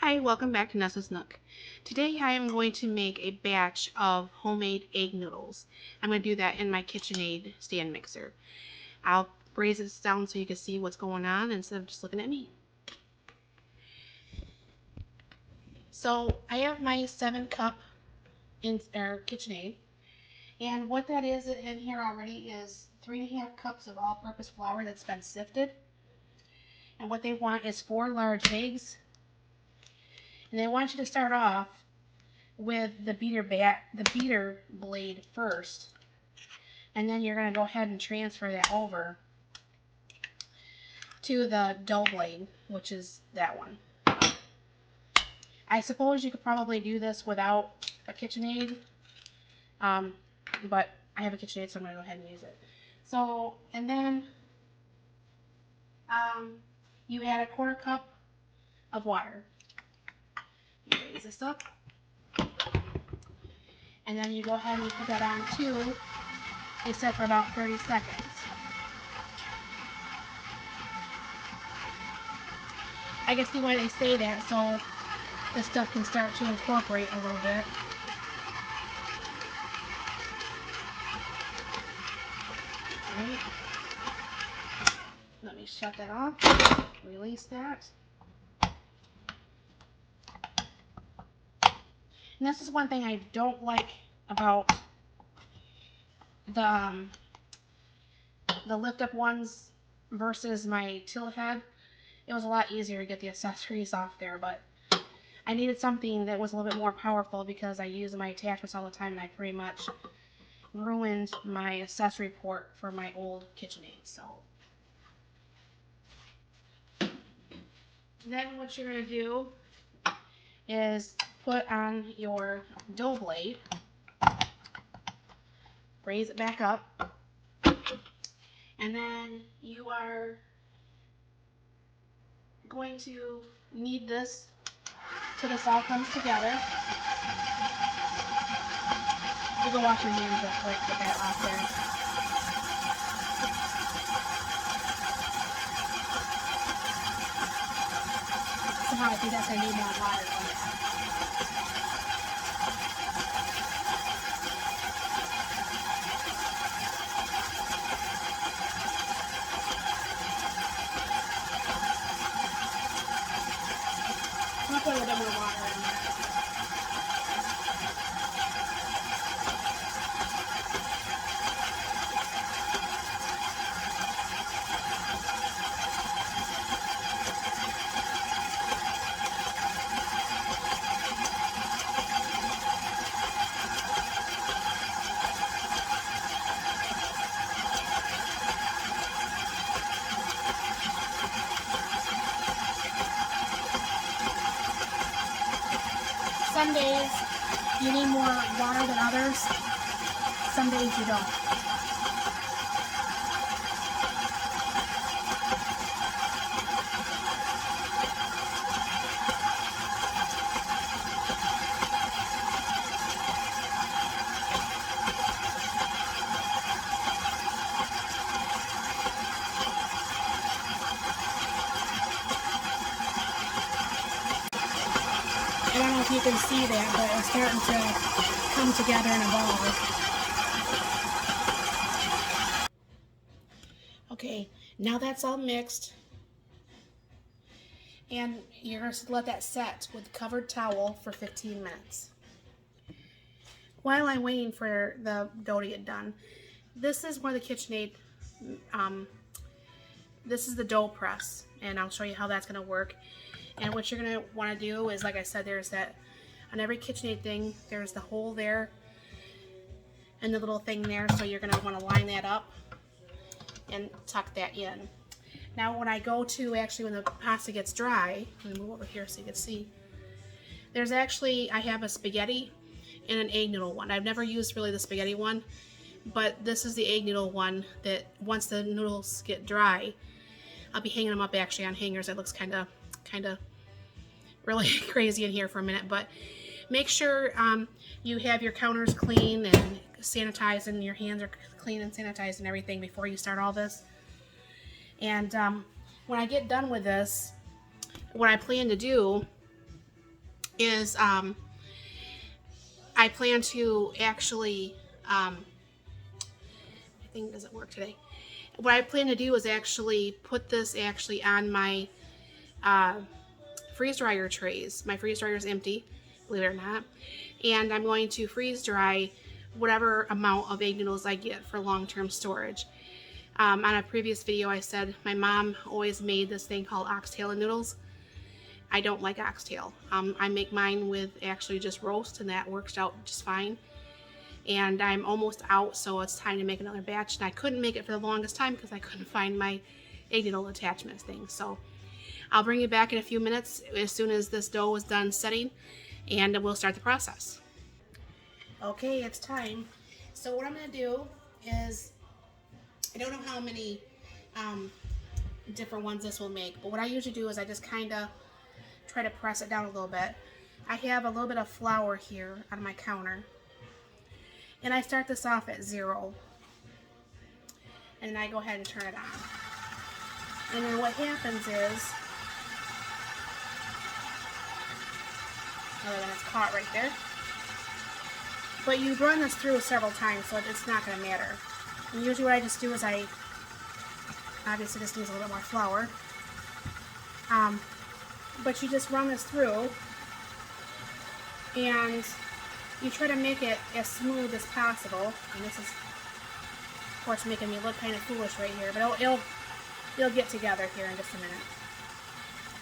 Hi, welcome back to Nessa's Nook. Today I am going to make a batch of homemade egg noodles. I'm going to do that in my KitchenAid stand mixer. I'll raise this down so you can see what's going on instead of just looking at me. So I have my 7-cup KitchenAid, and what that is in here already is 3.5 cups of all-purpose flour that's been sifted. And what they want is 4 large eggs. And they want you to start off with the beater blade first, and then you're going to go ahead and transfer that over to the dough blade, which is that one. I suppose you could probably do this without a KitchenAid, but I have a KitchenAid, so I'm going to go ahead and use it. So, and then you add 1/4 cup of water. You raise this up, and then you go ahead and put that on too. It's set for about 30 seconds. I can see why they say that, so the stuff can start to incorporate a little bit. Right. Let me shut that off. Release that. And this is one thing I don't like about the lift up ones versus my tilt head. It was a lot easier to get the accessories off there, but I needed something that was a little bit more powerful because I use my attachments all the time, and I pretty much ruined my accessory port for my old KitchenAid. So then what you're going to do is put on your dough blade, raise it back up, and then you are going to knead this till this all comes together. You go wash your hands real quick, get that off there. Somehow I think that's going to need more water. I'll put a little bit more water in there. Some days you need more water than others. Some days you don't. I don't know if you can see that, but it's starting to come together in a ball. Okay, now that's all mixed. And you're going to let that set with a covered towel for 15 minutes. While I'm waiting for the dough to get done, this is where the KitchenAid, this is the dough press, and I'll show you how that's going to work. And what you're going to want to do is, like I said, there's that, on every KitchenAid thing, there's the hole there and the little thing there, so you're going to want to line that up and tuck that in. Now when I go to, actually when the pasta gets dry, let me move over here so you can see, there's actually, I have a spaghetti and an egg noodle one. I've never used really the spaghetti one, but this is the egg noodle one that once the noodles get dry, I'll be hanging them up actually on hangers. It looks kind of really crazy in here for a minute, but make sure you have your counters clean and sanitized, and your hands are clean and sanitized and everything before you start all this. And when I get done with this, what I plan to do is I plan to actually, I think it doesn't work today. What I plan to do is actually put this actually on my uh, freeze dryer trays. My freeze dryer is empty, believe it or not. And I'm going to freeze dry whatever amount of egg noodles I get for long-term storage. On a previous video, I said my mom always made this thing called oxtail and noodles. I don't like oxtail. I make mine with actually just roast, and that works out just fine. And I'm almost out, so it's time to make another batch. And I couldn't make it for the longest time because I couldn't find my egg noodle attachment thing. So I'll bring you back in a few minutes as soon as this dough is done setting, and we'll start the process. Okay, it's time. So what I'm going to do is, I don't know how many different ones this will make, but what I usually do is I just kind of try to press it down a little bit. I have a little bit of flour here on my counter, and I start this off at 0, and then I go ahead and turn it on. And then what happens is, other than it's caught right there, but you run this through several times, so it's not going to matter. And usually what I just do is obviously this needs a little bit more flour, but you just run this through, and you try to make it as smooth as possible. And this is, of course, making me look kind of foolish right here, but it'll get together here in just a minute.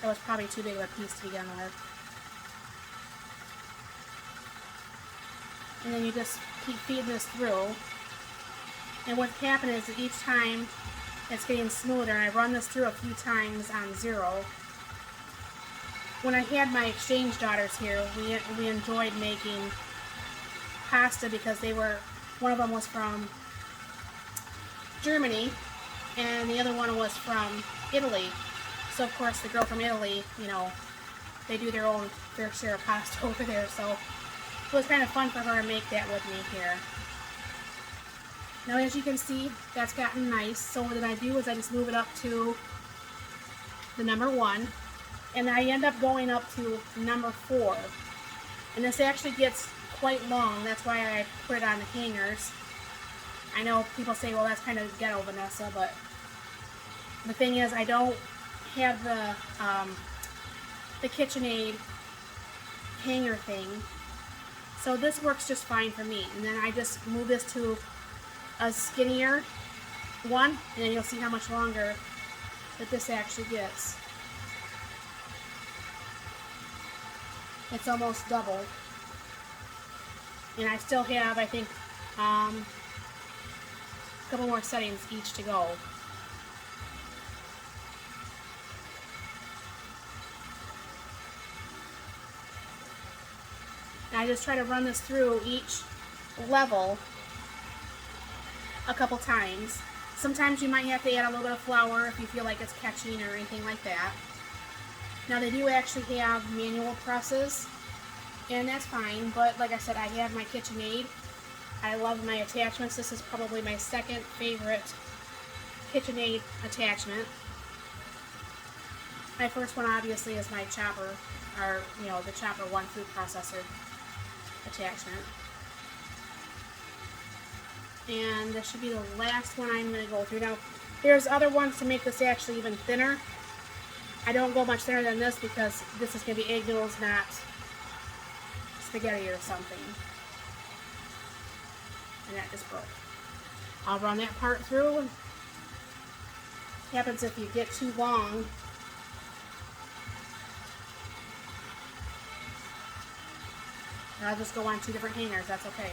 That was probably too big of a piece to begin with. And then you just keep feeding this through. And what's happening is that each time it's getting smoother, and I run this through a few times on 0. When I had my exchange daughters here, we enjoyed making pasta because one of them was from Germany and the other one was from Italy. So of course the girl from Italy, they do their own fair share of pasta over there, so it was kind of fun for her to make that with me here. Now as you can see, that's gotten nice. So what I do is I just move it up to the number 1, and I end up going up to number 4. And this actually gets quite long. That's why I put it on the hangers. I know people say, well, that's kind of ghetto, Vanessa, but the thing is, I don't have the KitchenAid hanger thing, so this works just fine for me. And then I just move this to a skinnier one, and then you'll see how much longer that this actually gets. It's almost double, and I still have, I think, a couple more settings each to go. And I just try to run this through each level a couple times. Sometimes you might have to add a little bit of flour if you feel like it's catching or anything like that. Now they do actually have manual presses, and that's fine, but like I said, I have my KitchenAid. I love my attachments. This is probably my second favorite KitchenAid attachment. My first one obviously is my chopper, or the Chopper 1 food processor attachment. And this should be the last one I'm going to go through. Now, there's other ones to make this actually even thinner. I don't go much thinner than this because this is going to be egg noodles, not spaghetti or something. And that just broke. I'll run that part through. What happens if you get too long? And I'll just go on 2 different hangers. That's okay.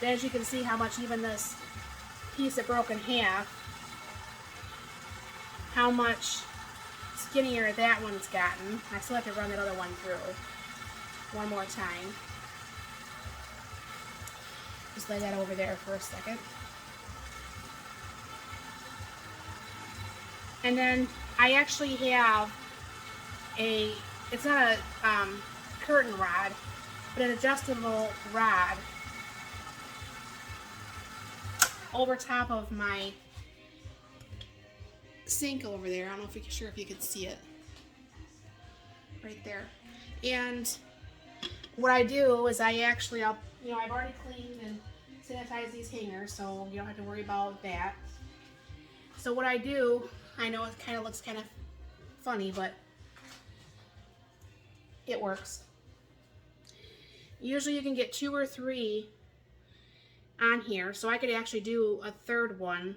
But as you can see how much even this piece that broke in half, how much skinnier that one's gotten. I still have to run that other one through one more time. Just lay that over there for a second. And then I actually have it's not a curtain rod, but an adjustable rod over top of my sink over there. I don't know if you can see it right there. And what I do is I've already cleaned and sanitized these hangers, so you don't have to worry about that. So what I do, I know it kind of looks kind of funny, but it works. Usually you can get 2 or 3 on here, so I could actually do a third one,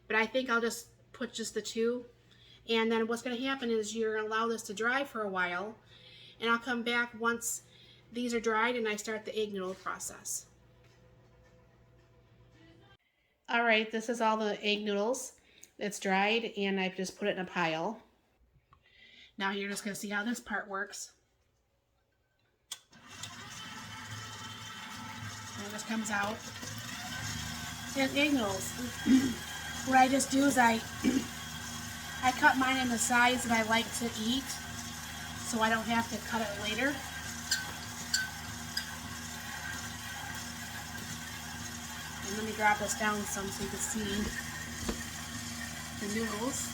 but I think I'll just put just the 2. And then what's going to happen is you're going to allow this to dry for a while, and I'll come back once these are dried and I start the egg noodle process. Alright, this is all the egg noodles. It's dried and I've just put it in a pile. Now you're just going to see how this part works. And this comes out. And egg noodles. What I just do is I cut mine in the size that I like to eat, so I don't have to cut it later. And let me drop this down some so you can see the noodles.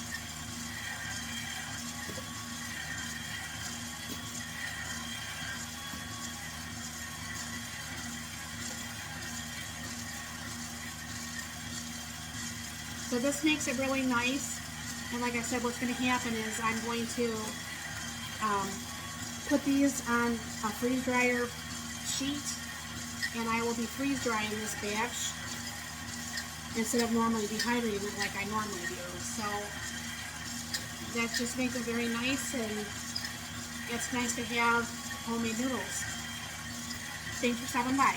So this makes it really nice, and like I said, what's going to happen is I'm going to put these on a freeze dryer sheet, and I will be freeze drying this batch instead of normally dehydrating it like I normally do. So that just makes it very nice, and it's nice to have homemade noodles. Thanks for stopping by.